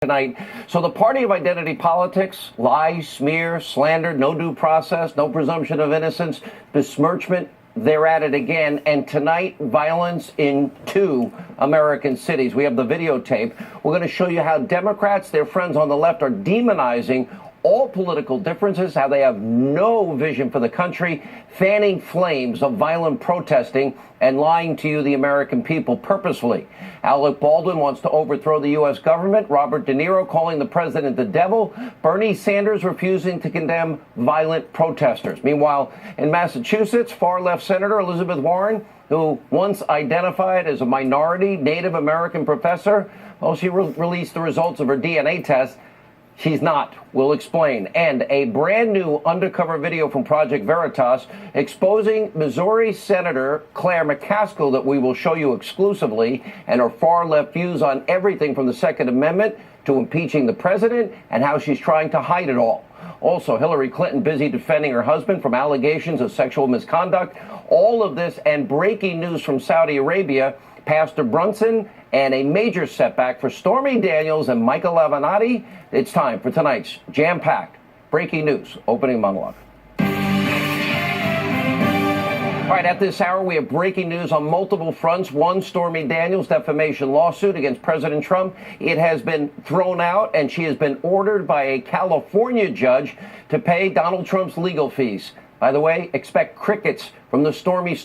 tonight. So the party of identity politics, lie, smear, slander, no due process, no presumption of innocence, besmirchment, they're at it again. And tonight, violence in 2 American cities. We have the videotape. We're going to show you how Democrats, their friends on the left, are demonizing all political differences, how they have no vision for the country, fanning flames of violent protesting and lying to you, the American people, purposefully. Alec Baldwin wants to overthrow the U.S. government. Robert De Niro calling the president the devil. Bernie Sanders refusing to condemn violent protesters. Meanwhile, in Massachusetts, far-left Senator Elizabeth Warren, who once identified as a minority Native American professor, well, she released the results of her DNA test. She's not. We'll explain. And a brand new undercover video from Project Veritas exposing Missouri Senator Claire McCaskill that we will show you exclusively, and her far-left views on everything from the Second Amendment to impeaching the president and how she's trying to hide it all. Also, Hillary Clinton busy defending her husband from allegations of sexual misconduct. All of this and breaking news from Saudi Arabia, Pastor Brunson, and a major setback for Stormy Daniels and Michael Avenatti. It's time for tonight's jam-packed breaking news opening monologue. All right, at this hour, we have breaking news on multiple fronts. One, Stormy Daniels' defamation lawsuit against President Trump. It has been thrown out, and she has been ordered by a California judge to pay Donald Trump's legal fees. By the way, expect crickets from the Stormy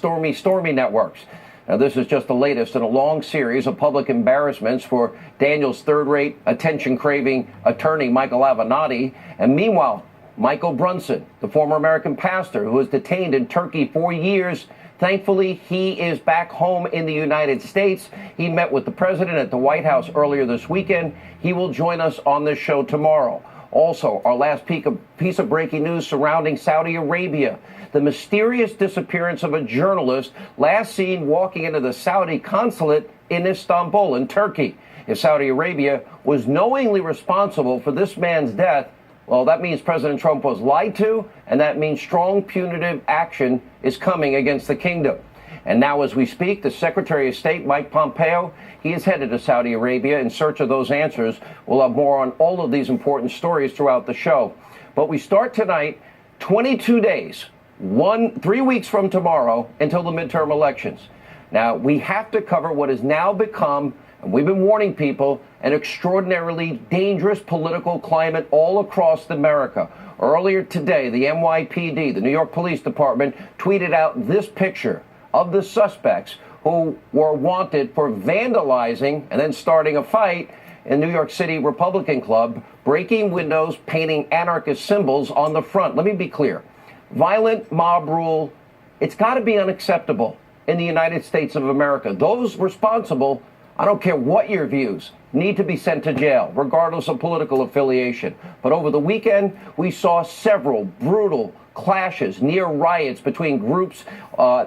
networks. Now, this is just the latest in a long series of public embarrassments for Daniels' third-rate, attention-craving attorney, Michael Avenatti. And meanwhile, Michael Brunson, the former American pastor who was detained in Turkey for years, thankfully, he is back home in the United States. He met with the president at the White House earlier this weekend. He will join us on this show tomorrow. Also, our last piece of breaking news surrounding Saudi Arabia. The mysterious disappearance of a journalist last seen walking into the Saudi consulate in Istanbul, in Turkey. If Saudi Arabia was knowingly responsible for this man's death, well, that means President Trump was lied to, and that means strong punitive action is coming against the kingdom. And now, as we speak, the Secretary of State, Mike Pompeo, he is headed to Saudi Arabia in search of those answers. We'll have more on all of these important stories throughout the show. But we start tonight, 22 days, 3 weeks from tomorrow, until the midterm elections. Now, we have to cover what has now become, and we've been warning people, an extraordinarily dangerous political climate all across America. Earlier today, the NYPD, the New York Police Department, tweeted out this picture of the suspects who were wanted for vandalizing and then starting a fight in New York City Republican Club, breaking windows, painting anarchist symbols on the front. Let me be clear. Violent mob rule, it's got to be unacceptable in the United States of America. Those responsible, I don't care what your views, need to be sent to jail, regardless of political affiliation. But over the weekend, we saw several brutal clashes, near riots between groups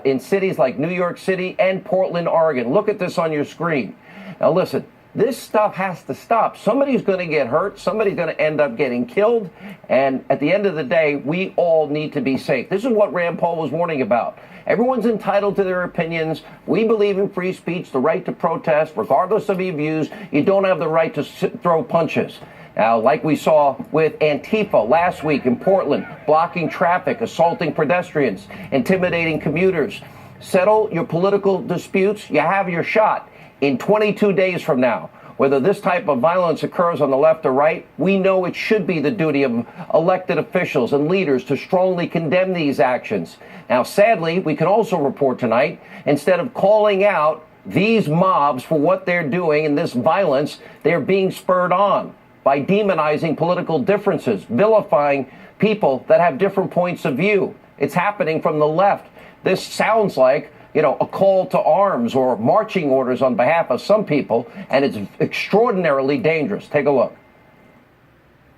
in cities like New York City and Portland, Oregon. Look at this on your screen. Now listen, this stuff has to stop. Somebody's going to get hurt. Somebody's going to end up getting killed. And at the end of the day, we all need to be safe. This is what Rand Paul was warning about. Everyone's entitled to their opinions. We believe in free speech, the right to protest, regardless of your views. You don't have the right to throw punches. Now, like we saw with Antifa last week in Portland, blocking traffic, assaulting pedestrians, intimidating commuters. Settle your political disputes. You have your shot. In 22 days from now, whether this type of violence occurs on the left or right, we know it should be the duty of elected officials and leaders to strongly condemn these actions. Now, sadly, we can also report tonight, instead of calling out these mobs for what they're doing and this violence, they're being spurred on by demonizing political differences, vilifying people that have different points of view. It's happening from the left. This sounds like, a call to arms or marching orders on behalf of some people, and it's extraordinarily dangerous. Take a look.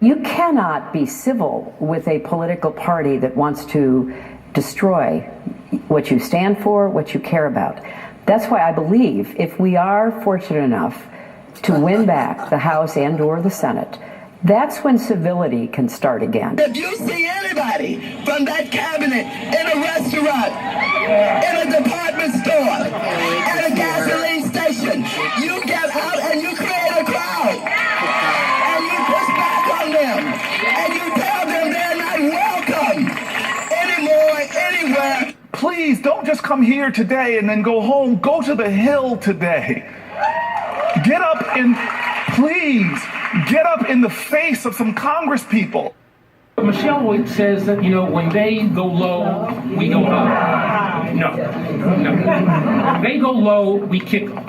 You cannot be civil with a political party that wants to destroy what you stand for, what you care about. That's why I believe if we are fortunate enough to win back the House and/or the Senate, that's when civility can start again. If you see anybody from that cabinet in a restaurant, in a department store, at a gasoline station, you get out and you create a crowd. them, and you tell them they're not welcome anymore, anywhere. Please don't just come here today and then go home. Go to the Hill today. Get up and please get up in the face of some Congress people. Michelle always says that, when they go low, we go high. No. They go low, we kick them.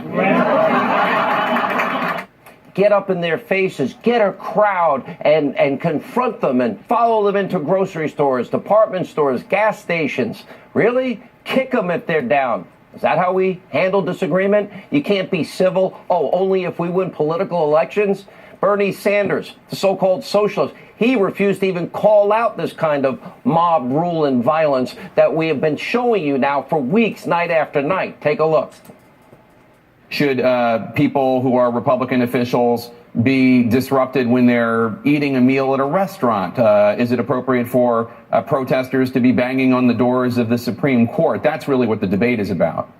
Get up in their faces, get a crowd and confront them and follow them into grocery stores, department stores, gas stations. Really? Kick them if they're down. Is that how we handle disagreement? You can't be civil. Oh, only if we win political elections? Bernie Sanders, the so-called socialist, he refused to even call out this kind of mob rule and violence that we have been showing you now for weeks, night after night. Take a look. Should people who are Republican officials be disrupted when they're eating a meal at a restaurant? Is it appropriate for protesters to be banging on the doors of the Supreme Court? That's really what the debate is about.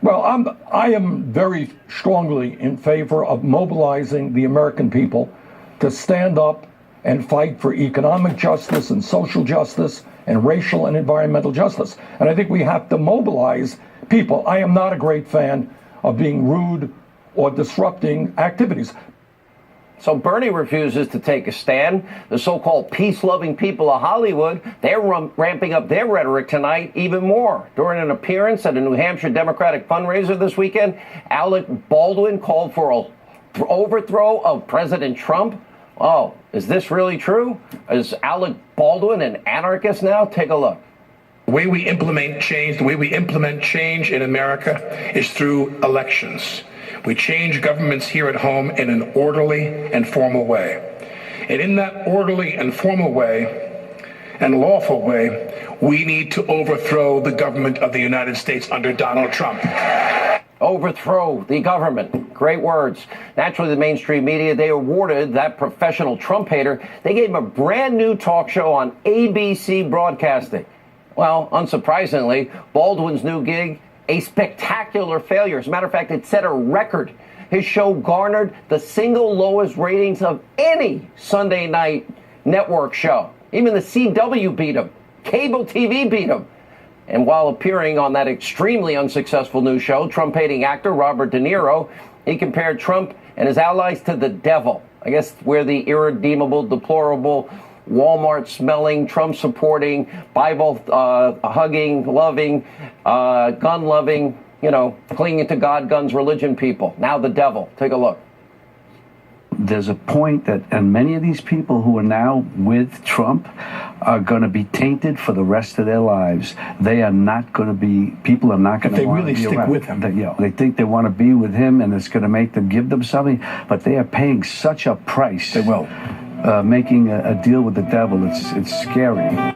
Well, I am very strongly in favor of mobilizing the American people to stand up and fight for economic justice and social justice and racial and environmental justice. And I think we have to mobilize people. I am not a great fan of being rude or disrupting activities. So Bernie refuses to take a stand. The so-called peace-loving people of Hollywood, they're ramping up their rhetoric tonight even more. During an appearance at a New Hampshire Democratic fundraiser this weekend, Alec Baldwin called for an overthrow of President Trump. Oh, is this really true? Is Alec Baldwin an anarchist now? Take a look. The way we implement change in America is through elections. We change governments here at home in an orderly and formal way. And in that orderly and formal way and lawful way, we need to overthrow the government of the United States under Donald Trump. Overthrow the government. Great words. Naturally, the mainstream media, they awarded that professional Trump hater. They gave him a brand new talk show on ABC Broadcasting. Well, unsurprisingly, Baldwin's new gig, a spectacular failure. As a matter of fact, it set a record. His show garnered the single lowest ratings of any Sunday night network show. Even the CW beat him. Cable TV beat him. And while appearing on that extremely unsuccessful new show, Trump-hating actor Robert De Niro, he compared Trump and his allies to the devil. I guess we're the irredeemable, deplorable, Walmart-smelling, Trump-supporting, Bible-hugging, loving, gun-loving, clinging to God, guns, religion people. Now the devil. Take a look. There's a point that, and many of these people who are now with Trump are going to be tainted for the rest of their lives. They are not going to be, people are not going to want to be around. They really stick with him. They think they want to be with him and it's going to make them give them something, but they are paying such a price. They will. Making a deal with the devil, it's scary.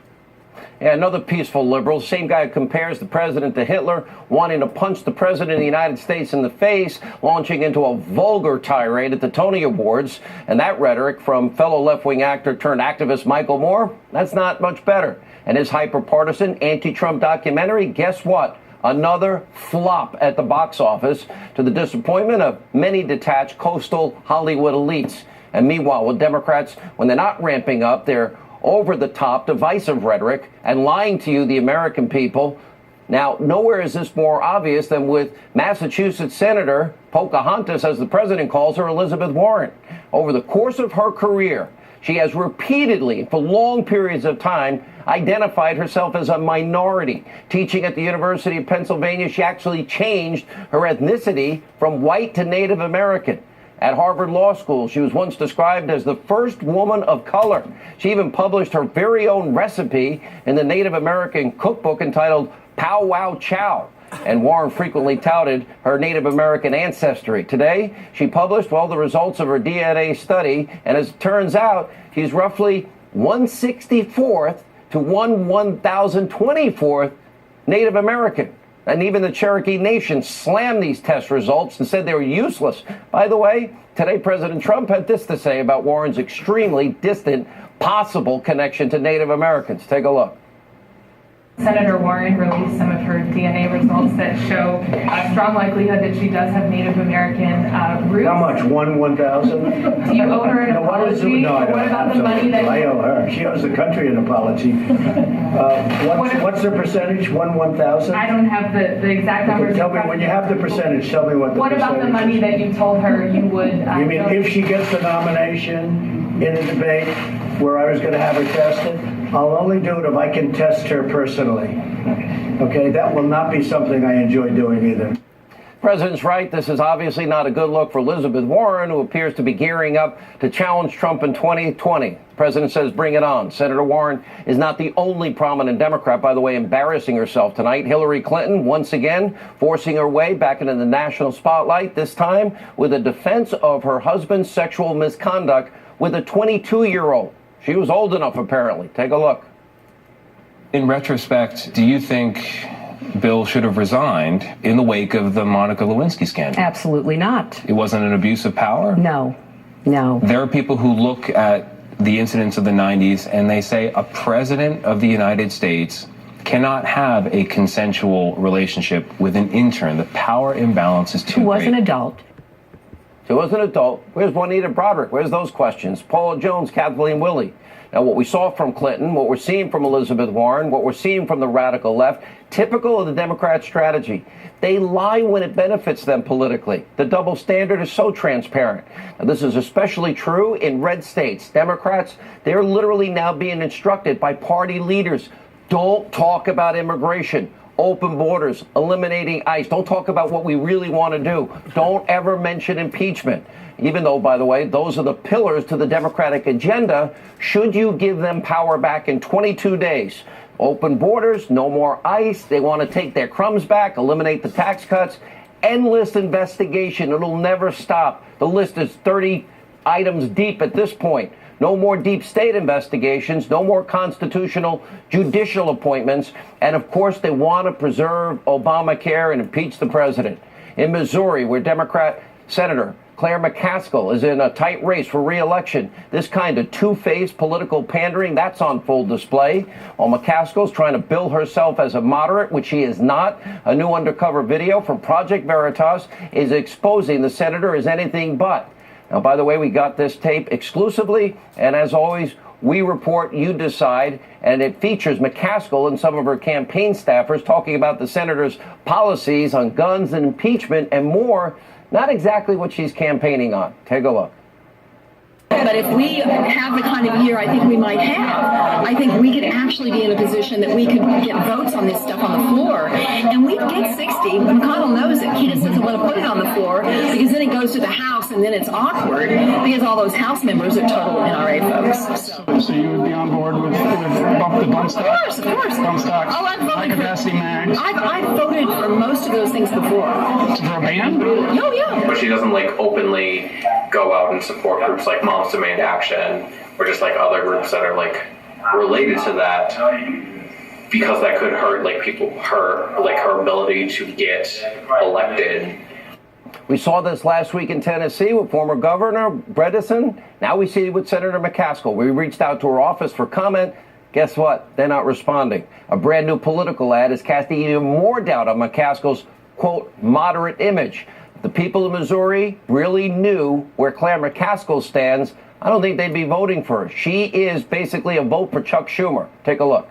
Yeah, another peaceful liberal, same guy who compares the president to Hitler, wanting to punch the president of the United States in the face, launching into a vulgar tirade at the Tony Awards. And that rhetoric from fellow left-wing actor turned activist Michael Moore, that's not much better. And his hyper-partisan anti-Trump documentary, guess what? Another flop at the box office, to the disappointment of many detached coastal Hollywood elites. And meanwhile, with Democrats, when they're not ramping up their over-the-top divisive rhetoric and lying to you, the American people. Now, nowhere is this more obvious than with Massachusetts Senator Pocahontas, as the president calls her, Elizabeth Warren. Over the course of her career, she has repeatedly, for long periods of time, identified herself as a minority. Teaching at the University of Pennsylvania, she actually changed her ethnicity from white to Native American. At Harvard Law School, she was once described as the first woman of color. She even published her very own recipe in the Native American cookbook entitled Pow Wow Chow. And Warren frequently touted her Native American ancestry. Today, she published, the results of her DNA study, and as it turns out, she's roughly 1/64th to 1/1024th Native American. And even the Cherokee Nation slammed these test results and said they were useless. By the way, today President Trump had this to say about Warren's extremely distant possible connection to Native Americans. Take a look. Senator Warren released some of her DNA results that show a strong likelihood that she does have Native American roots. How much? 1,000? Do you owe her an apology? No, what about the money that I owe her? She owes the country an apology. What's the percentage? 1,000? I don't have the exact numbers. Tell me, when you have the percentage, tell me what the percentage is. What about the money that you told her you would... You mean if she gets the nomination in a debate where I was going to have her tested? I'll only do it if I can test her personally. Okay, that will not be something I enjoy doing either. President's right. This is obviously not a good look for Elizabeth Warren, who appears to be gearing up to challenge Trump in 2020. The president says, bring it on. Senator Warren is not the only prominent Democrat, by the way, embarrassing herself tonight. Hillary Clinton, once again, forcing her way back into the national spotlight, this time with a defense of her husband's sexual misconduct with a 22-year-old. She was old enough, apparently. Take a look. In retrospect, do you think Bill should have resigned in the wake of the Monica Lewinsky scandal? Absolutely not. It wasn't an abuse of power? No. There are people who look at the incidents of the 90s and they say a president of the United States cannot have a consensual relationship with an intern. The power imbalance is too great. Who was an adult. She was an adult. Where's Juanita Broderick? Where's those questions? Paula Jones, Kathleen Willey. Now, what we saw from Clinton, what we're seeing from Elizabeth Warren, what we're seeing from the radical left, typical of the Democrat strategy. They lie when it benefits them politically. The double standard is so transparent. Now, this is especially true in red states. Democrats, they're literally now being instructed by party leaders, don't talk about immigration. Open borders, eliminating ICE. Don't talk about what we really want to do. Don't ever mention impeachment. Even though, by the way, those are the pillars to the Democratic agenda, should you give them power back in 22 days. Open borders, no more ICE. They want to take their crumbs back, eliminate the tax cuts. Endless investigation. It'll never stop. The list is 30 items deep at this point. No more deep state investigations, no more constitutional judicial appointments, and of course they want to preserve Obamacare and impeach the president. In Missouri, where Democrat Senator Claire McCaskill is in a tight race for re-election, this kind of two-faced political pandering, that's on full display. While McCaskill's trying to bill herself as a moderate, which she is not, a new undercover video from Project Veritas is exposing the senator as anything but. Now, by the way, we got this tape exclusively, and as always, we report, you decide, and it features McCaskill and some of her campaign staffers talking about the senator's policies on guns and impeachment and more, not exactly what she's campaigning on. Take a look. But if we have the kind of year I think we might have, I think we could actually be in a position that we could get votes on this stuff on the floor, and we'd get 60. McConnell knows it. He just doesn't want to put it on the floor because then it goes to the House, and then it's awkward because all those House members are total NRA folks. So you would be on board with bump the bump stock? Of course. Bump stocks. Oh, I've voted high capacity mags. I've voted for most of those things before. For a ban? Oh, yeah. But she doesn't openly go out and support groups like Moms Demand Action or just other groups that are related to that, because that could hurt her ability to get elected. We saw this last week in Tennessee with former Governor Bredesen. Now we see it with Senator McCaskill. We reached out to her office for comment. Guess what? They're not responding. A brand new political ad is casting even more doubt on McCaskill's, quote, moderate image. If the people of Missouri really knew where Claire McCaskill stands, I don't think they'd be voting for her. She is basically a vote for Chuck Schumer. Take a look.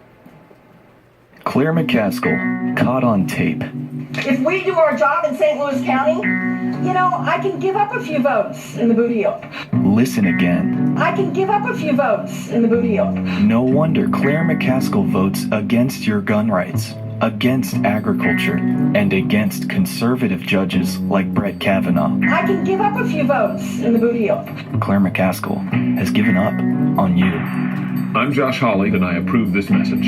Claire McCaskill, caught on tape. If we do our job in St. Louis County, I can give up a few votes in the boot heel. Listen again. I can give up a few votes in the boot heel. No wonder Claire McCaskill votes against your gun rights, against agriculture, and against conservative judges like Brett Kavanaugh. I can give up a few votes in the boot heel. Claire McCaskill has given up on you. I'm Josh Hawley, and I approve this message.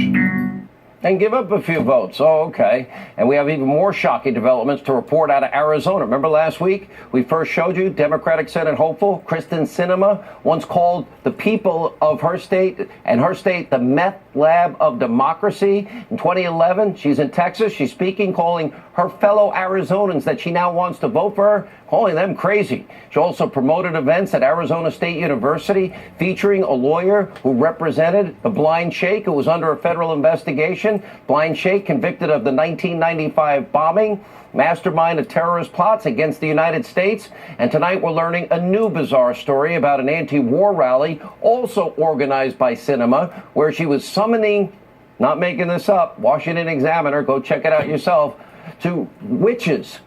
And give up a few votes. Oh, okay. And we have even more shocking developments to report out of Arizona. Remember last week we first showed you Democratic Senate hopeful Kristen Sinema once called the people of her state the meth lab of democracy. In 2011, she's in Texas. She's speaking, calling her fellow Arizonans that she now wants to vote for her, calling them crazy. She also promoted events at Arizona State University featuring a lawyer who represented the blind sheikh who was under a federal investigation. Blind sheikh convicted of the 1995 bombing, mastermind of terrorist plots against the United States. And tonight we're learning a new bizarre story about an anti-war rally also organized by Sinema, where she was summoning, not making this up, Washington Examiner, go check it out yourself, to witches.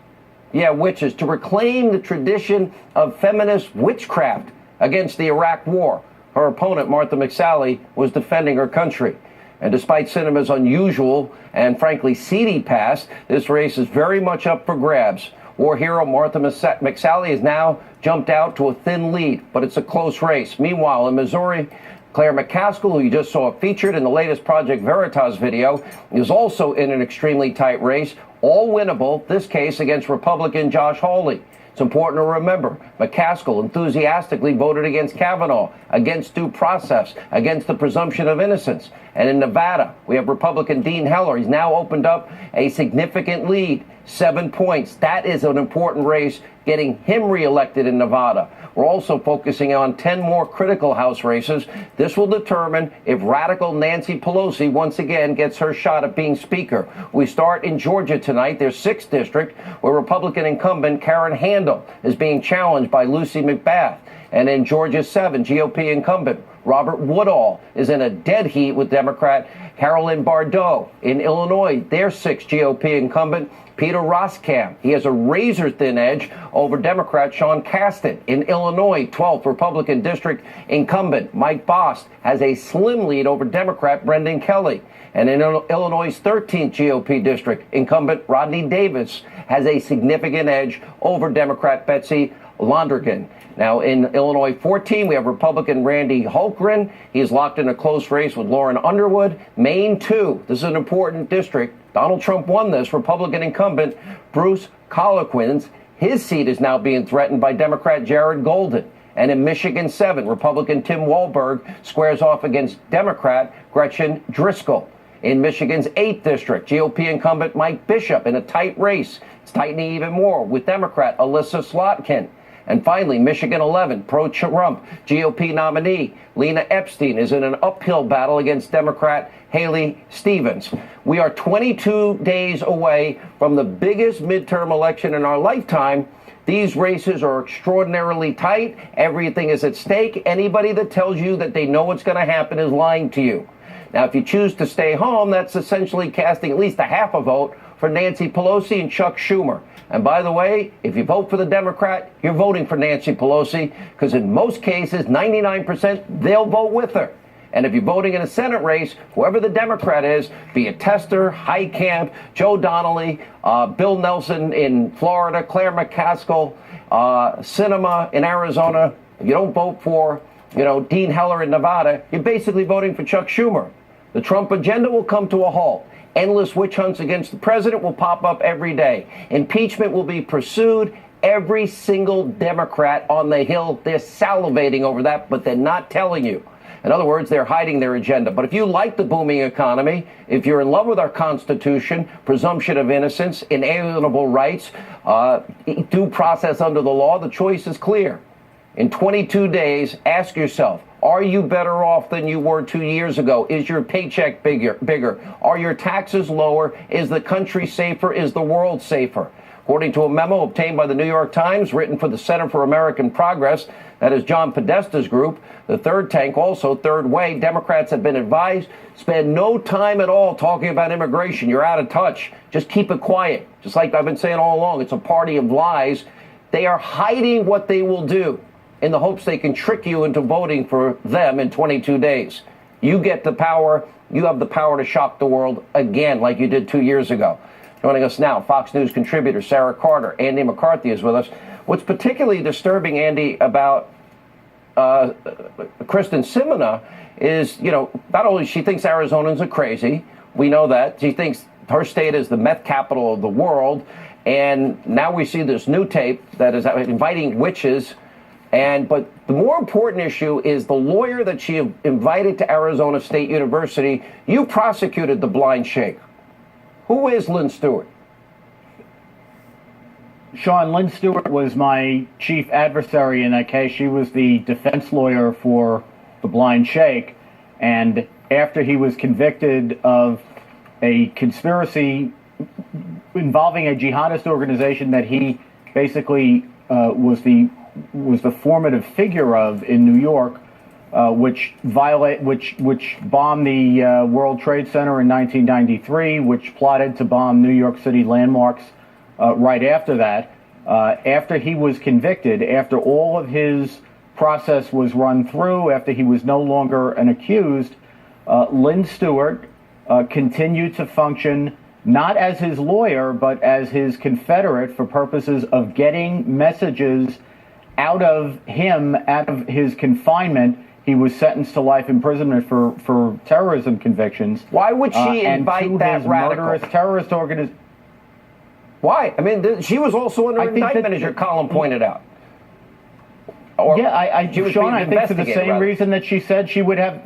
Yeah, witches, to reclaim the tradition of feminist witchcraft against the Iraq War. Her opponent, Martha McSally, was defending her country. And despite Sinema's unusual and frankly seedy past, this race is very much up for grabs. War hero Martha McSally has now jumped out to a thin lead, but it's a close race. Meanwhile, in Missouri, Claire McCaskill, who you just saw featured in the latest Project Veritas video, is also in an extremely tight race, all winnable, this case against Republican Josh Hawley. It's important to remember, McCaskill enthusiastically voted against Kavanaugh, against due process, against the presumption of innocence. And in Nevada, we have Republican Dean Heller. He's now opened up a significant lead, 7 points. That is an important race, getting him reelected in Nevada. We're also focusing on 10 more critical House races. This will determine if radical Nancy Pelosi once again gets her shot at being Speaker. We start in Georgia tonight, their 6th district, where Republican incumbent Karen Handel is being challenged by Lucy McBath. And in Georgia 7, GOP incumbent Robert Woodall is in a dead heat with Democrat Carolyn Bardeau. In Illinois, their 6th GOP incumbent Peter Roskam. He has a razor-thin edge over Democrat Sean Casten. In Illinois, 12th Republican District incumbent Mike Bost has a slim lead over Democrat Brendan Kelly. And in Illinois' 13th GOP district, incumbent Rodney Davis has a significant edge over Democrat Betsy Londrigan. Now, in Illinois 14, we have Republican Randy Hultgren. He is locked in a close race with Lauren Underwood. Maine 2, this is an important district. Donald Trump won this. Republican incumbent Bruce Colloquins, his seat is now being threatened by Democrat Jared Golden. And in Michigan 7, Republican Tim Walberg squares off against Democrat Gretchen Driscoll. In Michigan's 8th district, GOP incumbent Mike Bishop in a tight race. It's tightening even more with Democrat Alyssa Slotkin. And finally, Michigan 11, pro-Trump GOP nominee Lena Epstein is in an uphill battle against Democrat Haley Stevens. We are 22 days away from the biggest midterm election in our lifetime. These races are extraordinarily tight. Everything is at stake. Anybody that tells you that they know what's going to happen is lying to you. Now, if you choose to stay home, that's essentially casting at least a half a vote for Nancy Pelosi and Chuck Schumer. And by the way, if you vote for the Democrat, you're voting for Nancy Pelosi, because in most cases, 99%, they'll vote with her. And if you're voting in a Senate race, whoever the Democrat is, be it Tester, Heitkamp, Joe Donnelly, Bill Nelson in Florida, Claire McCaskill, Sinema in Arizona, if you don't vote for, Dean Heller in Nevada, you're basically voting for Chuck Schumer. The Trump agenda will come to a halt. Endless witch hunts against the president will pop up every day. Impeachment will be pursued. Every single Democrat on the Hill, they're salivating over that, but they're not telling you. In other words, they're hiding their agenda. But if you like the booming economy, if you're in love with our Constitution, presumption of innocence, inalienable rights, due process under the law, the choice is clear. In 22 days, ask yourself, are you better off than you were 2 years ago? Is your paycheck bigger? Are your taxes lower? Is the country safer? Is the world safer? According to a memo obtained by the New York Times, written for the Center for American Progress, that is John Podesta's group, the third tank, also Third Way, Democrats have been advised, spend no time at all talking about immigration. You're out of touch. Just keep it quiet. Just like I've been saying all along, it's a party of lies. They are hiding what they will do in the hopes they can trick you into voting for them in 22 days. You get the power. You have the power to shock the world again, like you did 2 years ago. Joining us now, Fox News contributor Sarah Carter. Andy McCarthy is with us. What's particularly disturbing, Andy, about Kristen Sinema is, not only she thinks Arizonans are crazy. We know that. She thinks her state is the meth capital of the world. And now we see this new tape that is inviting witches But the more important issue is the lawyer that she invited to Arizona State University. You prosecuted the blind sheikh. Who is Lynn Stewart? Sean, Lynn Stewart was my chief adversary in that case. She was the defense lawyer for the blind sheikh. And after he was convicted of a conspiracy involving a jihadist organization that he basically was the formative figure of in New York, which bombed the World Trade Center in 1993, which plotted to bomb New York City landmarks right after that. After he was convicted, after all of his process was run through, after he was no longer an accused, Lynn Stewart continued to function not as his lawyer, but as his confederate for purposes of getting messages out of him, out of his confinement. He was sentenced to life imprisonment for terrorism convictions. Why would she invite that radical? Murderous terrorist organization. Why? I mean, she was also under indictment, as your column pointed out. Sean, I think for the same reason that she said she would have,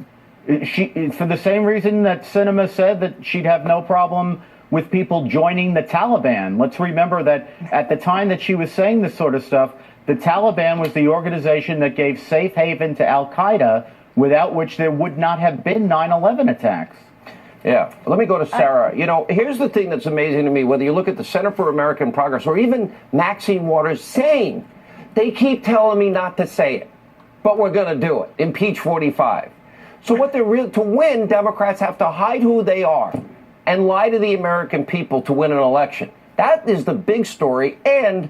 for the same reason that Sinema said that she'd have no problem with people joining the Taliban. Let's remember that at the time that she was saying this sort of stuff, the Taliban was the organization that gave safe haven to Al-Qaeda, without which there would not have been 9/11 attacks. Yeah. Let me go to Sarah. Here's the thing that's amazing to me, whether you look at the Center for American Progress or even Maxine Waters saying, they keep telling me not to say it, but we're going to do it. Impeach 45. So what to win, Democrats have to hide who they are and lie to the American people to win an election. That is the big story. And,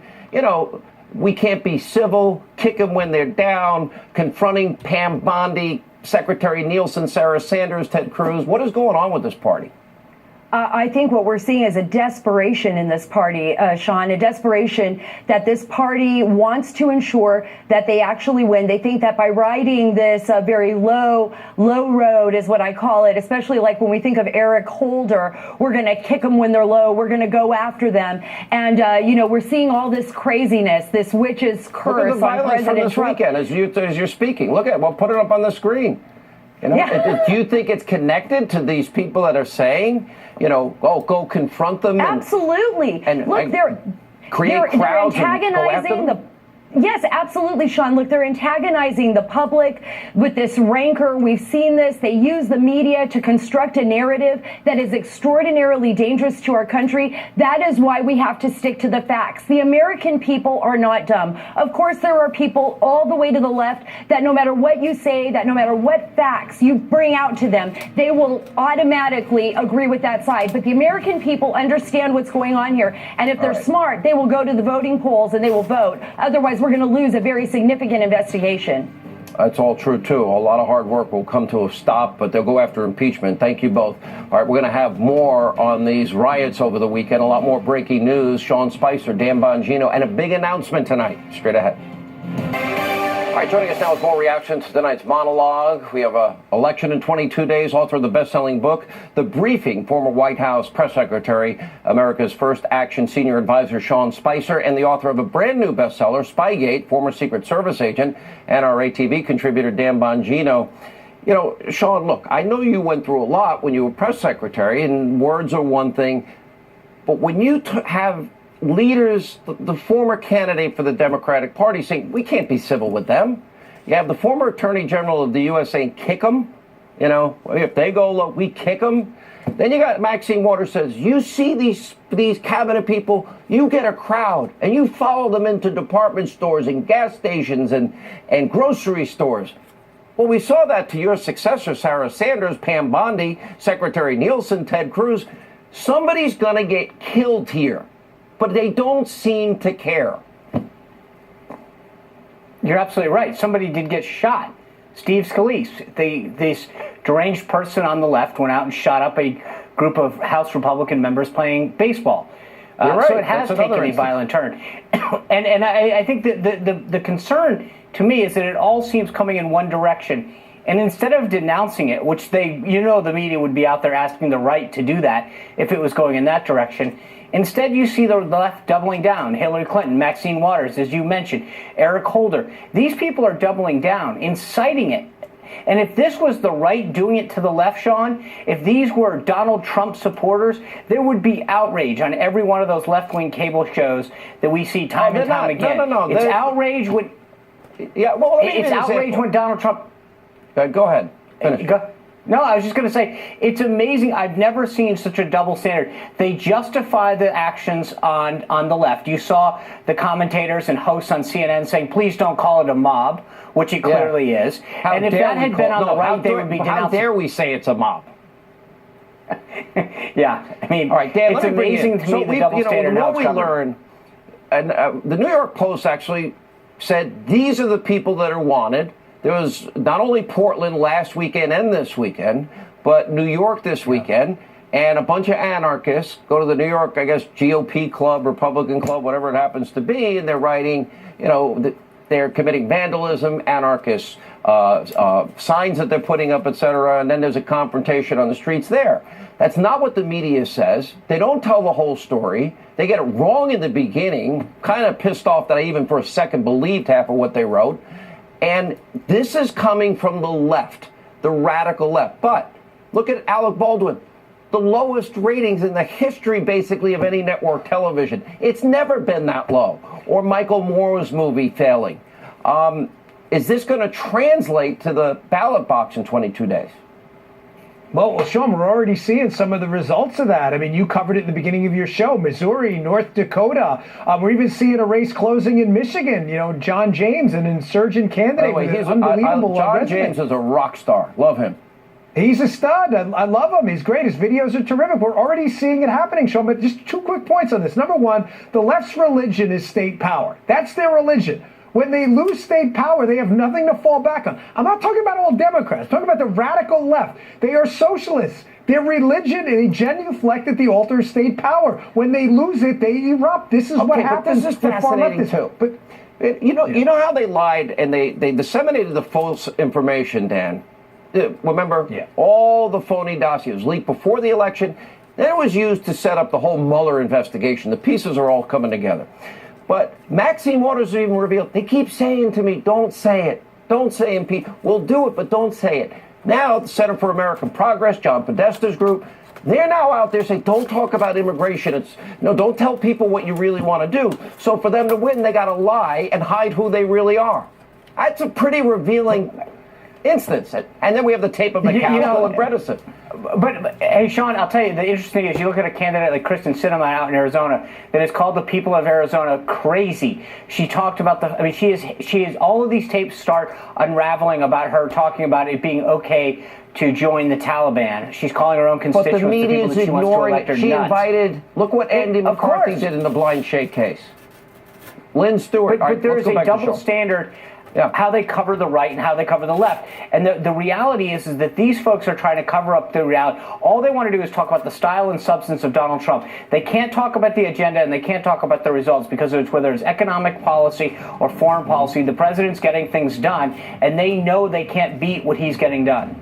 we can't be civil, kick them when they're down, confronting Pam Bondi, Secretary Nielsen, Sarah Sanders, Ted Cruz. What is going on with this party? I think what we're seeing is a desperation in this party, Sean, a desperation that this party wants to ensure that they actually win. They think that by riding this very low road is what I call it, especially like when we think of Eric Holder, we're going to kick them when they're low. We're going to go after them. And, we're seeing all this craziness, this witch's curse on President from this Trump. Weekend as you're speaking. Look at it. Well, put it up on the screen. Do you think it's connected to these people that are saying, go confront them? Absolutely. Look, they're antagonizing Yes, absolutely, Sean. Look, they're antagonizing the public with this rancor. We've seen this. They use the media to construct a narrative that is extraordinarily dangerous to our country. That is why we have to stick to the facts. The American people are not dumb. Of course, there are people all the way to the left that no matter what you say, that no matter what facts you bring out to them, they will automatically agree with that side. But the American people understand what's going on here. And if they're smart, they will go to the voting polls and they will vote. Otherwise, we're going to lose a very significant investigation. That's all true, too. A lot of hard work will come to a stop, but they'll go after impeachment. Thank you both. All right, we're going to have more on these riots over the weekend, a lot more breaking news. Sean Spicer, Dan Bongino, and a big announcement tonight. Straight ahead. All right, joining us now with more reactions to tonight's monologue. We have Election in 22 Days, author of the best-selling book, The Briefing, former White House press secretary, America's First Action senior advisor, Sean Spicer, and the author of a brand new bestseller, Spygate, former Secret Service agent, NRA TV contributor Dan Bongino. Sean, look, I know you went through a lot when you were press secretary, and words are one thing, but when you have leaders, the former candidate for the Democratic Party saying, we can't be civil with them. You have the former Attorney General of the U.S. saying, kick them. If they go low, we kick them. Then you got Maxine Waters says, you see these cabinet people, you get a crowd, and you follow them into department stores and gas stations and grocery stores. Well, we saw that to your successor, Sarah Sanders, Pam Bondi, Secretary Nielsen, Ted Cruz. Somebody's going to get killed here. But they don't seem to care. You're absolutely right. Somebody did get shot. Steve Scalise, this deranged person on the left, went out and shot up a group of House Republican members playing baseball. Right. So it has taken a violent turn. and I think that the concern to me is that it all seems coming in one direction. And instead of denouncing it, which the media would be out there asking the right to do that if it was going in that direction, instead you see the left doubling down. Hillary Clinton, Maxine Waters, as you mentioned, Eric Holder. These people are doubling down, inciting it. And if this was the right doing it to the left, Sean, if these were Donald Trump supporters, there would be outrage on every one of those left-wing cable shows that we see time and time again. No. It's outrage when... Yeah, well, it's outrage when Donald Trump... Go ahead. Finish. No, I was just going to say, it's amazing. I've never seen such a double standard. They justify the actions on the left. You saw the commentators and hosts on CNN saying, please don't call it a mob, which it clearly is. And if that had been on the right, they would be denouncing. How dare we say it's a mob? Yeah, I mean, all right, Dan, it's amazing to me the double standard. What we learned, and the New York Post actually said these are the people that are wanted. There was not only Portland last weekend and this weekend, but New York this weekend, and a bunch of anarchists go to the New York, I guess, GOP club, Republican club, whatever it happens to be, and they're writing, they're committing vandalism, anarchist signs that they're putting up, etc., and then there's a confrontation on the streets there. That's not what the media says. They don't tell the whole story. They get it wrong in the beginning, kind of pissed off that I even for a second believed half of what they wrote. And this is coming from the left, the radical left. But look at Alec Baldwin, the lowest ratings in the history, basically, of any network television. It's never been that low. Or Michael Moore's movie failing. Is this going to translate to the ballot box in 22 days? Well, Sean, we're already seeing some of the results of that. I mean, you covered it in the beginning of your show. Missouri, North Dakota. We're even seeing a race closing in Michigan. John James, an insurgent candidate with an unbelievable John James is a rock star. Love him. He's a stud. I love him. He's great. His videos are terrific. We're already seeing it happening, Sean. But just 2 quick points on this. Number one, the left's religion is state power. That's their religion. When they lose state power, they have nothing to fall back on. I'm not talking about all Democrats. I'm talking about the radical left. They are socialists. Their religion, they genuflect at the altar of state power. When they lose it, they erupt. This is what happens. This is fascinating, too. But you know how they lied and they disseminated the false information, Dan? Remember, all the phony dossiers leaked before the election. Then it was used to set up the whole Mueller investigation. The pieces are all coming together. But Maxine Waters even revealed, they keep saying to me, don't say it. Don't say impeach. We'll do it, but don't say it. Now, the Center for American Progress, John Podesta's group, they're now out there saying, don't talk about immigration. Don't tell people what you really want to do. So for them to win, they got to lie and hide who they really are. That's a pretty revealing instance. And then we have the tape of McCaskill and Bredesen. But hey, Sean, I'll tell you, the interesting thing is you look at a candidate like Kristen Sinema out in Arizona that has called the people of Arizona crazy. She talked about she is all of these tapes start unraveling about her talking about it being okay to join the Taliban. She's calling her own constituents but the media the people that she wants to elect her She nuts. invited, look what Andy McCarthy did in the blind shake case. Lynn Stewart. But there is a double standard. How they cover the right and how they cover the left. And the reality is that these folks are trying to cover up the reality. All they want to do is talk about the style and substance of Donald Trump. They can't talk about the agenda and they can't talk about the results because it's whether it's economic policy or foreign policy. The president's getting things done, and they know they can't beat what he's getting done.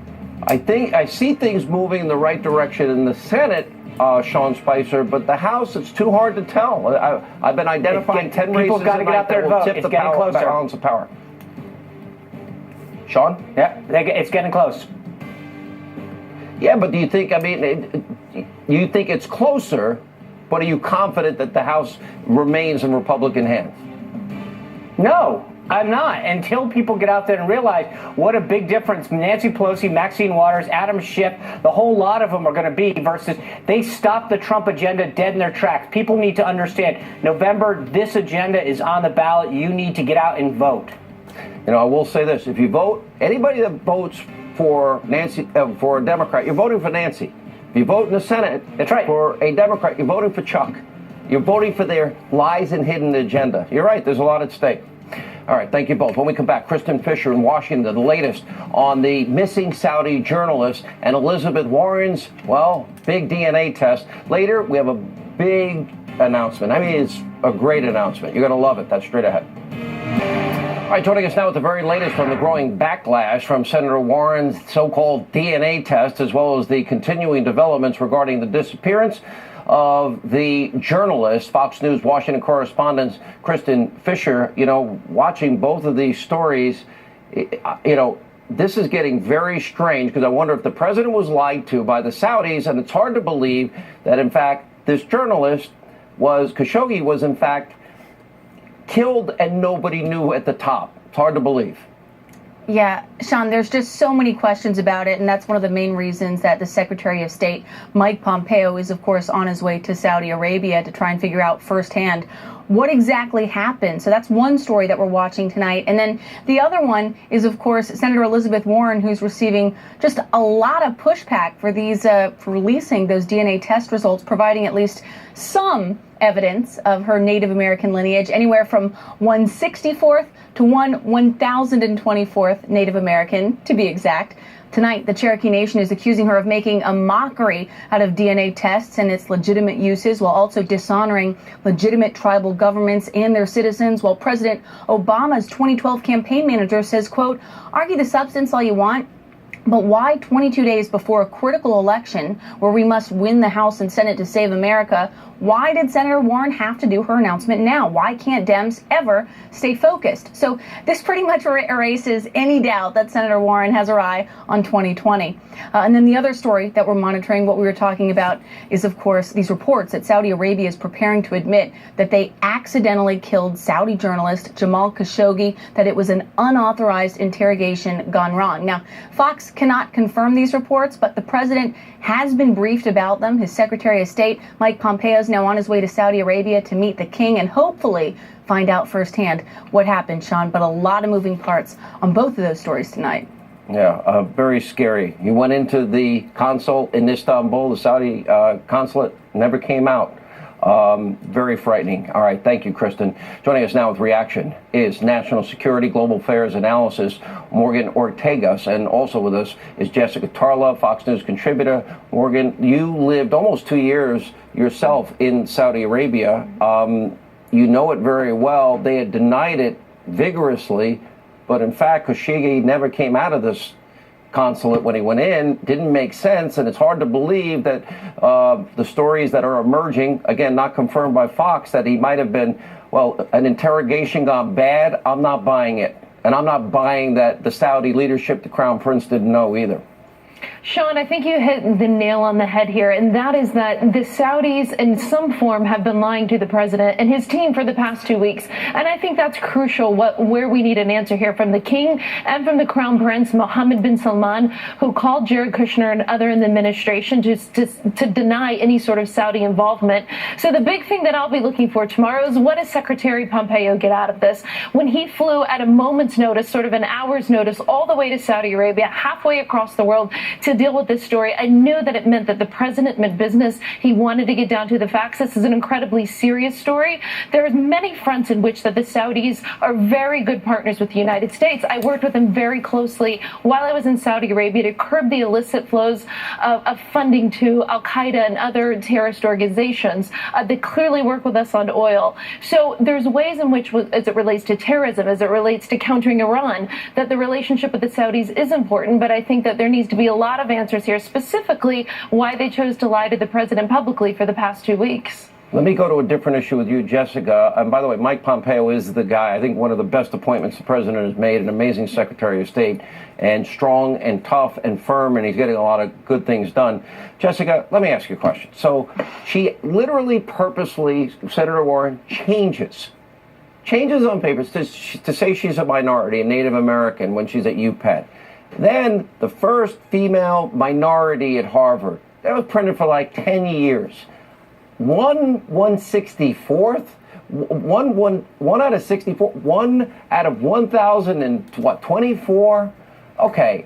I see things moving in the right direction in the Senate, Sean Spicer, but the House, it's too hard to tell. I've been identifying 10 races got to get out there and vote. tip It's the getting closer. balance of power. Sean? Yeah, it's getting close. Yeah, but do you think, you think it's closer, but are you confident that the House remains in Republican hands? No, I'm not. Until people get out there and realize what a big difference Nancy Pelosi, Maxine Waters, Adam Schiff, the whole lot of them are going to be versus they stopped the Trump agenda dead in their tracks. People need to understand, November, this agenda is on the ballot. You need to get out and vote. I will say this. If you vote, anybody that votes for for a Democrat, you're voting for Nancy. If you vote in the Senate, that's right, for a Democrat, you're voting for Chuck. You're voting for their lies and hidden agenda. You're right. There's a lot at stake. All right. Thank you both. When we come back, Kristen Fisher in Washington, the latest on the missing Saudi journalist and Elizabeth Warren's, big DNA test. Later, we have a big announcement. It's a great announcement. You're going to love it. That's straight ahead. All right, joining us now with the very latest from the growing backlash from Senator Warren's so-called DNA test, as well as the continuing developments regarding the disappearance of the journalist, Fox News Washington correspondent Kristen Fisher. You know, watching both of these stories, you know, this is getting very strange because I wonder if the president was lied to by the Saudis, and it's hard to believe that, in fact, this journalist Khashoggi was, in fact, killed and nobody knew at the top. It's hard to believe. Yeah, Sean, there's just so many questions about it, and that's one of the main reasons that the Secretary of State, Mike Pompeo, is, of course, on his way to Saudi Arabia to try and figure out firsthand what exactly happened. So that's one story that we're watching tonight. And then the other one is, of course, Senator Elizabeth Warren, who's receiving just a lot of pushback for these, for releasing those DNA test results, providing at least some evidence of her Native American lineage, anywhere from 164th to 1024th Native American, to be exact. Tonight, the Cherokee Nation is accusing her of making a mockery out of DNA tests and its legitimate uses, while also dishonoring legitimate tribal governments and their citizens, while President Obama's 2012 campaign manager says, quote, argue the substance all you want, but why 22 days before a critical election where we must win the House and Senate to save America, why did Senator Warren have to do her announcement now? Why can't Dems ever stay focused? So this pretty much erases any doubt that Senator Warren has her eye on 2020. And then the other story that we're monitoring, what we were talking about, is, of course, these reports that Saudi Arabia is preparing to admit that they accidentally killed Saudi journalist Jamal Khashoggi, that it was an unauthorized interrogation gone wrong. Now, Fox cannot confirm these reports, but the president has been briefed about them. His Secretary of State, Mike Pompeo, is now on his way to Saudi Arabia to meet the king and hopefully find out firsthand what happened, Sean. But a lot of moving parts on both of those stories tonight. Yeah, very scary. He went into the consul in Istanbul, the Saudi consulate, never came out. Very frightening. All right, thank you, Kristen. Joining us now with reaction is National Security Global Affairs Analysis Morgan Ortegas, and also with us is Jessica Tarla, Fox News contributor. Morgan, you lived almost 2 years yourself in Saudi Arabia. You know it very well. They had denied it vigorously, but in fact, Khashoggi never came out of this consulate when he went in. Didn't make sense, and it's hard to believe that the stories that are emerging, again, not confirmed by Fox, that he might have been, well, an interrogation gone bad. I'm not buying it, and I'm not buying that the Saudi leadership, the Crown Prince, didn't know either. Sean, I think you hit the nail on the head here, and that is that the Saudis in some form have been lying to the president and his team for the past 2 weeks. And I think that's crucial, where we need an answer here from the king and from the Crown Prince, Mohammed bin Salman, who called Jared Kushner and other in the administration to deny any sort of Saudi involvement. So the big thing that I'll be looking for tomorrow is, what does Secretary Pompeo get out of this? When he flew at a moment's notice, sort of an hour's notice, all the way to Saudi Arabia, halfway across the world, to deal with this story, I knew that it meant that the president meant business. He wanted to get down to the facts. This is an incredibly serious story. There are many fronts in which that the Saudis are very good partners with the United States. I worked with them very closely while I was in Saudi Arabia to curb the illicit flows of funding to Al-Qaeda and other terrorist organizations that clearly work with us on oil. So there's ways in which, as it relates to terrorism, as it relates to countering Iran, that the relationship with the Saudis is important, but I think that there needs to be a lot of answers here, specifically why they chose to lie to the president publicly for the past 2 weeks. Let me go to a different issue with you, Jessica. And by the way, Mike Pompeo is the guy, I think one of the best appointments the president has made, an amazing Secretary of State, and strong and tough and firm, and he's getting a lot of good things done. Jessica, let me ask you a question. So she literally purposely, Senator Warren, changes on papers to say she's a minority, a Native American, when she's at UPenn. Then the first female minority at Harvard. That was printed for like 10 years. 1/164th? One out of 64? 1 out of 1,024? Okay,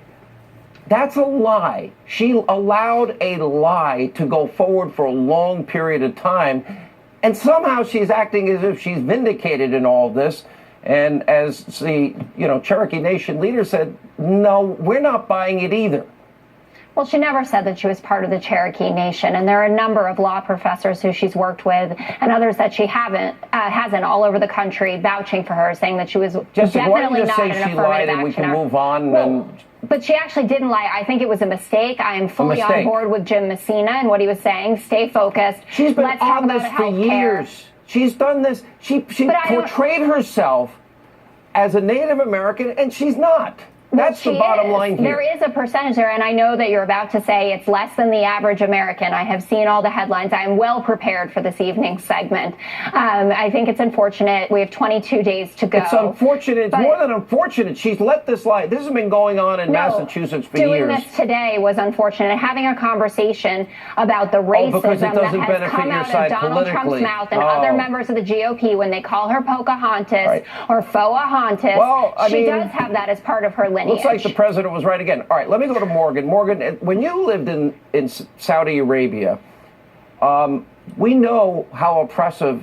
that's a lie. She allowed a lie to go forward for a long period of time, and somehow she's acting as if she's vindicated in all this. And as the Cherokee Nation leader said, no, we're not buying it either. Well, she never said that she was part of the Cherokee Nation, and there are a number of law professors who she's worked with and others that she hasn't all over the country vouching for her, saying that she was definitely not an affirmative she lied and we can move on? But she actually didn't lie. I think it was a mistake. I am fully on board with Jim Messina and what he was saying. Stay focused. She's been on this for years. She's done this. She portrayed herself as a Native American, and she's not. That's the bottom line here. There is a percentage there, and I know that you're about to say it's less than the average American. I have seen all the headlines. I am well prepared for this evening's segment. I think it's unfortunate. We have 22 days to go. It's unfortunate. It's more than unfortunate. She's let this lie. This has been going on in Massachusetts for years. Doing this today was unfortunate. Having a conversation about the racism that has come out of Donald Trump's mouth and other members of the GOP when they call her Pocahontas or Foahontas. Well, she does have that as part of her lineage. Looks like the president was right again. All right, let me go to Morgan. Morgan, when you lived in Saudi Arabia, we know how oppressive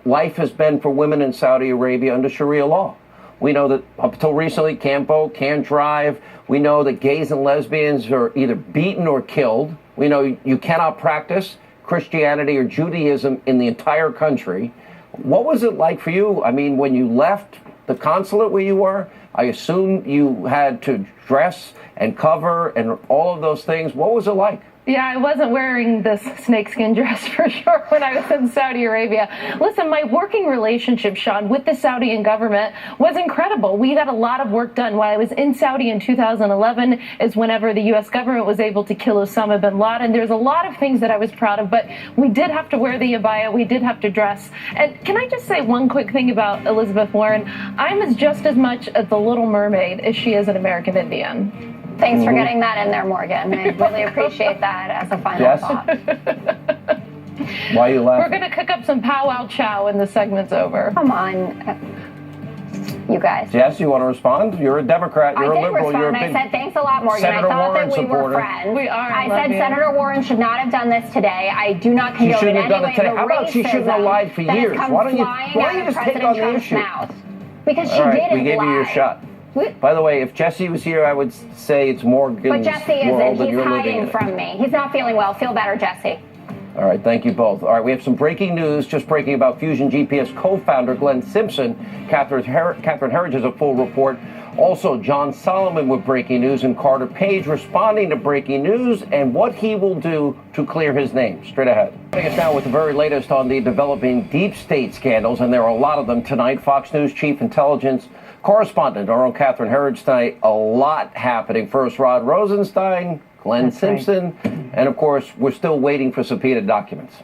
life has been for women in Saudi Arabia under Sharia law. We know that up until recently, can't vote, can't drive. We know that gays and lesbians are either beaten or killed. We know you cannot practice Christianity or Judaism in the entire country. What was it like for you? I mean, when you left the consulate where you were, I assume you had to dress and cover and all of those things. What was it like? Yeah, I wasn't wearing this snakeskin dress for sure when I was in Saudi Arabia. Listen, my working relationship, Sean, with the Saudi government was incredible. We got a lot of work done. While I was in Saudi in 2011 is whenever the U.S. government was able to kill Osama bin Laden. There's a lot of things that I was proud of, but we did have to wear the abaya. We did have to dress. And can I just say one quick thing about Elizabeth Warren? I'm just as much as the Little Mermaid as she is an American Indian. Thanks for getting that in there, Morgan. I really appreciate that as a final thought. Why are you laughing? We're going to cook up some powwow chow when the segment's over. Come on, you guys. Jess, you want to respond? You're a Democrat. You're a liberal. You're a big I said, thanks a lot, Morgan. Senator I thought Warren that we supporter. were friends. We are. I said Senator Warren should not have done this today. I do not condone in any way the How about she shouldn't have lied for years? Why don't you just take on the issue? Because she All right, didn't we gave you your shot. By the way, if Jesse was here, I would say it's Morgan's But Jesse world isn't. that He's you're living hiding in. from me. He's not feeling well. Feel better, Jesse. All right, thank you both. All right, we have some breaking news, just breaking about Fusion GPS co-founder Glenn Simpson. Catherine Herridge has a full report. Also, John Solomon with breaking news and Carter Page responding to breaking news and what he will do to clear his name. Straight ahead. Joining us now with the very latest on the developing deep state scandals, and there are a lot of them tonight. Fox News Chief Intelligence Correspondent, our own Catherine Herridge tonight. A lot happening. First, Rod Rosenstein, Glenn Simpson, and of course, we're still waiting for subpoenaed documents.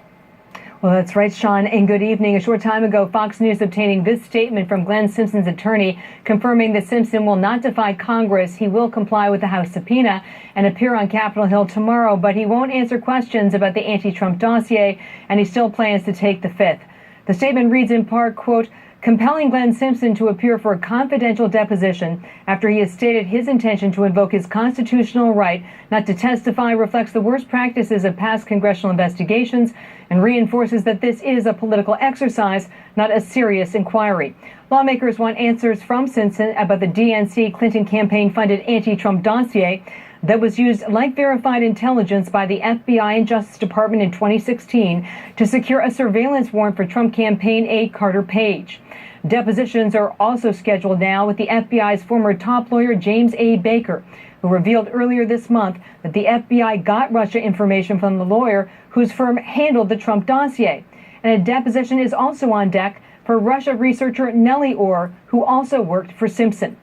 Well, that's right, Sean, and good evening. A short time ago, Fox News obtaining this statement from Glenn Simpson's attorney confirming that Simpson will not defy Congress. He will comply with the House subpoena and appear on Capitol Hill tomorrow, but he won't answer questions about the anti-Trump dossier, and he still plans to take the Fifth. The statement reads in part, quote, compelling Glenn Simpson to appear for a confidential deposition after he has stated his intention to invoke his constitutional right not to testify reflects the worst practices of past congressional investigations and reinforces that this is a political exercise, not a serious inquiry. Lawmakers want answers from Simpson about the DNC Clinton campaign-funded anti-Trump dossier that was used like verified intelligence by the FBI and Justice Department in 2016 to secure a surveillance warrant for Trump campaign aide Carter Page. Depositions are also scheduled now with the FBI's former top lawyer James A. Baker, who revealed earlier this month that the FBI got Russia information from the lawyer whose firm handled the Trump dossier. And a deposition is also on deck for Russia researcher Nellie Orr, who also worked for Simpson.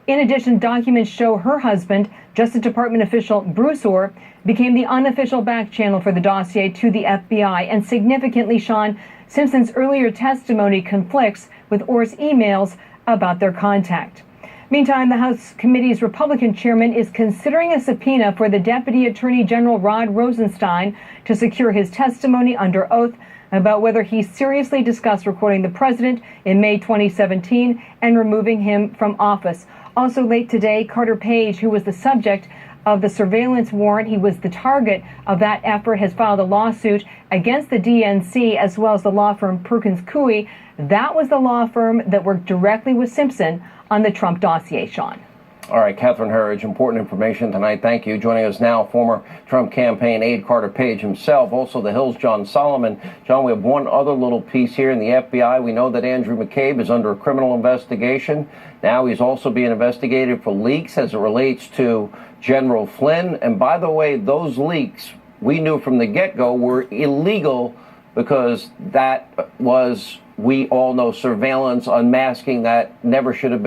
In addition, documents show her husband, Justice Department official Bruce Orr, became the unofficial back channel for the dossier to the FBI. And significantly, Sean, Simpson's earlier testimony conflicts with Orr's emails about their contact. Meantime, the House Committee's Republican chairman is considering a subpoena for the Deputy Attorney General Rod Rosenstein to secure his testimony under oath about whether he seriously discussed recording the president in May 2017 and removing him from office. Also late today, Carter Page, who was the subject of the surveillance warrant, he was the target of that effort, has filed a lawsuit against the DNC as well as the law firm Perkins Coie. That was the law firm that worked directly with Simpson on the Trump dossier, Sean. All right, Catherine Herridge, important information tonight. Thank you. Joining us now, former Trump campaign aide Carter Page himself, also the Hill's John Solomon. John, we have one other little piece here in the FBI. We know that Andrew McCabe is under a criminal investigation. Now he's also being investigated for leaks as it relates to General Flynn. And by the way, those leaks, we knew from the get-go, were illegal because that was, we all know, surveillance, unmasking that never should have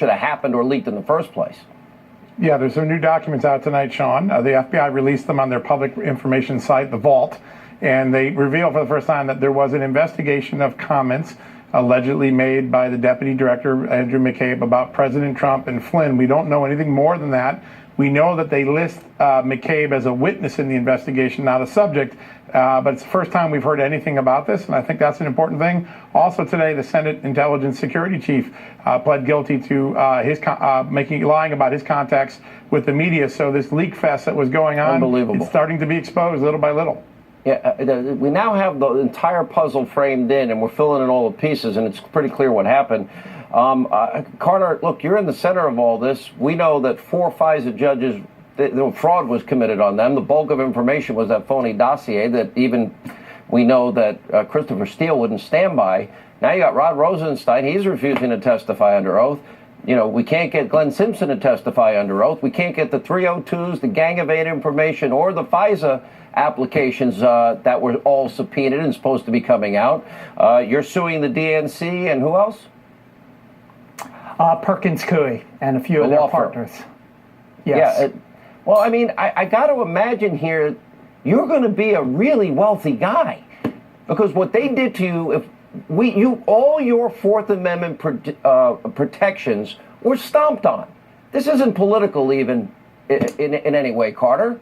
happened or leaked in the first place. Yeah, there's some new documents out tonight, Sean. The FBI released them on their public information site, The Vault, and they reveal for the first time that there was an investigation of comments allegedly made by the Deputy Director, Andrew McCabe, about President Trump and Flynn. We don't know anything more than that. We know that they list McCabe as a witness in the investigation, not a subject, but it's the first time we've heard anything about this, and I think that's an important thing. Also today, the Senate Intelligence Security Chief pled guilty to lying about his contacts with the media. So this leak fest that was going on, unbelievable, it's starting to be exposed little by little. Yeah, we now have the entire puzzle framed in, and we're filling in all the pieces, and it's pretty clear what happened. Carter, look, you're in the center of all this. We know that 4 FISA judges, fraud was committed on them. The bulk of information was that phony dossier that even we know that Christopher Steele wouldn't stand by. Now you got Rod Rosenstein. He's refusing to testify under oath. You know, we can't get Glenn Simpson to testify under oath. We can't get the 302s, the Gang of 8 information, or the FISA applications that were all subpoenaed and supposed to be coming out. You're suing the DNC and who else? Perkins Coie and a few of their partners. Yes. Yeah. Well, I mean, I got to imagine here, you're going to be a really wealthy guy, because what they did to you, all your Fourth Amendment protections were stomped on. This isn't political even in any way, Carter.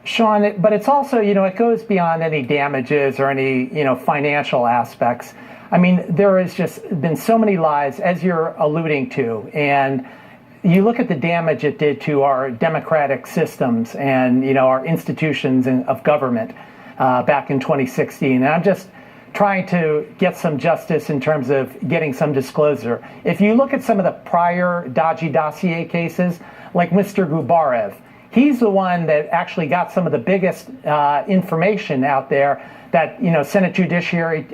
Sean, but it's also, it goes beyond any damages or any, financial aspects. I mean, there has just been so many lies, as you're alluding to, and you look at the damage it did to our democratic systems and, our institutions of government back in 2016. And I'm just trying to get some justice in terms of getting some disclosure. If you look at some of the prior dodgy dossier cases, like Mr. Gubarev, he's the one that actually got some of the biggest information out there that, Senate Judiciary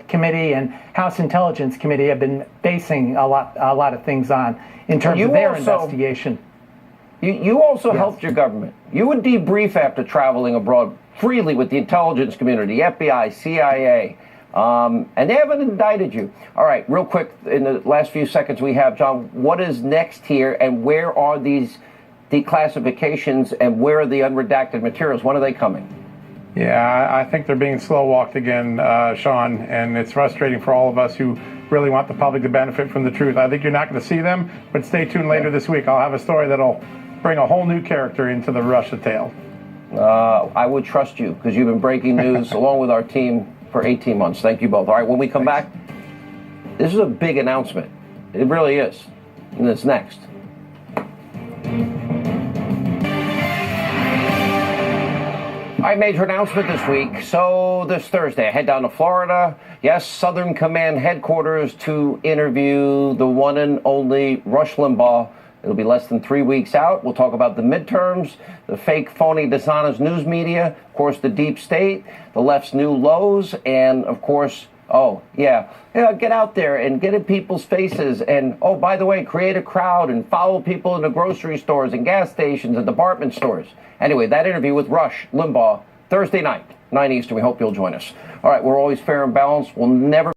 Committee and House Intelligence Committee have been basing a lot of things on in terms of their investigation. You also helped your government. You would debrief after traveling abroad freely with the intelligence community, FBI, CIA, and they haven't indicted you. All right, real quick, in the last few seconds we have, John, what is next here, and where are these declassifications, and where are the unredacted materials? When are they coming? Yeah, I think they're being slow-walked again, Sean, and it's frustrating for all of us who really want the public to benefit from the truth. I think you're not going to see them, but stay tuned later this week. I'll have a story that'll bring a whole new character into the Russia tale. I would trust you, because you've been breaking news along with our team for 18 months. Thank you both. All right, when we come back, this is a big announcement. It really is. And it's next. All right, major announcement this week. So this Thursday, I head down to Florida. Yes, Southern Command headquarters to interview the one and only Rush Limbaugh. It'll be less than 3 weeks out. We'll talk about the midterms, the fake, phony, dishonest news media, of course, the deep state, the left's new lows, and, of course, get out there and get in people's faces. And, oh, by the way, create a crowd and follow people in the grocery stores and gas stations and department stores. Anyway, that interview with Rush Limbaugh, Thursday night, 9 Eastern. We hope you'll join us. All right, we're always fair and balanced. We'll never